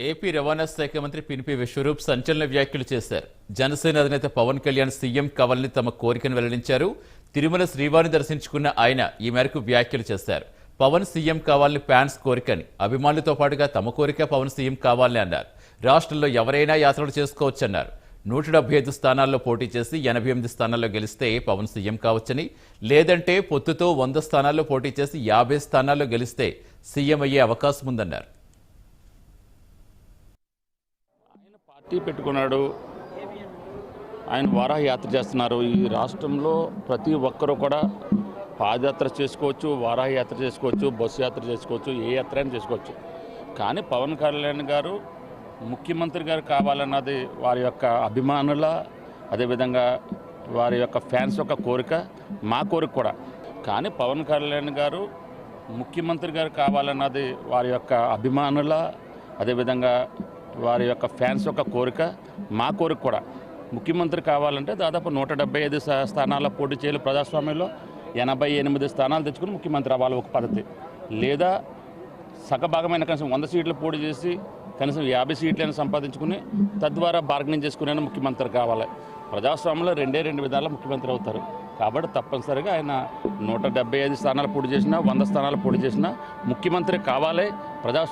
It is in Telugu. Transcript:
ఏపీ రవాణా శాఖ మంత్రి పినిపి విశ్వరూప్ సంచలన వ్యాఖ్యలు చేశారు. జనసేన అధినేత పవన్ కళ్యాణ్ సీఎం కావాలని తమ కోరికను వెల్లడించారు. తిరుమల శ్రీవారిని దర్శించుకున్న ఆయన ఈ మేరకు వ్యాఖ్యలు చేశారు. పవన్ సీఎం కావాలని ఫ్యాన్స్ కోరికని, అభిమానులతో పాటుగా తమ కోరిక పవన్ సీఎం కావాలని అన్నారు. రాష్ట్రంలో ఎవరైనా యాత్రలు చేసుకోవచ్చన్నారు. 175 స్థానాల్లో పోటీ చేసి 88 స్థానాల్లో గెలిస్తే పవన్ సీఎం కావచ్చని, లేదంటే పొత్తుతో 100 స్థానాల్లో పోటీ చేసి 50 స్థానాల్లో గెలిస్తే సీఎం అయ్యే అవకాశం ఉందన్నారు. పార్టీ పెట్టుకున్నాడు, ఆయన వారాహి యాత్ర చేస్తున్నారు. ఈ రాష్ట్రంలో ప్రతి ఒక్కరూ కూడా పాదయాత్ర చేసుకోవచ్చు, వారాహి యాత్ర చేసుకోవచ్చు, బస్సు యాత్ర చేసుకోవచ్చు, ఏ యాత్ర అయినా చేసుకోవచ్చు. కానీ పవన్ కళ్యాణ్ గారు ముఖ్యమంత్రి గారు కావాలన్నది వారి యొక్క అభిమానుల, అదేవిధంగా వారి యొక్క ఫ్యాన్స్ యొక్క కోరిక, మా కోరిక కూడా. కానీ పవన్ కళ్యాణ్ గారు ముఖ్యమంత్రి గారు కావాలన్నది వారి యొక్క అభిమానుల, అదేవిధంగా వారి యొక్క ఫ్యాన్స్ యొక్క కోరిక, మా కోరిక కూడా. ముఖ్యమంత్రి కావాలంటే దాదాపు 175 స్థానాల్లో పోటీ చేయాలి. ప్రజాస్వామ్యంలో 88 స్థానాలు తెచ్చుకుని ముఖ్యమంత్రి అవ్వాలి ఒక పద్ధతి. లేదా సగభాగమైన కనీసం 100 సీట్లు పోటీ చేసి కనీసం 50 సీట్లను సంపాదించుకుని తద్వారా బార్గెనింగ్ చేసుకునే ముఖ్యమంత్రి కావాలి. ప్రజాస్వామ్యంలో రెండు విధాలా ముఖ్యమంత్రి అవుతారు. కాబట్టి తప్పనిసరిగా ఆయన 175 స్థానాలు పోటీ చేసినా, 100 స్థానాలు పోటీ చేసినా ముఖ్యమంత్రి కావాలి. ప్రజాస్వామ్యం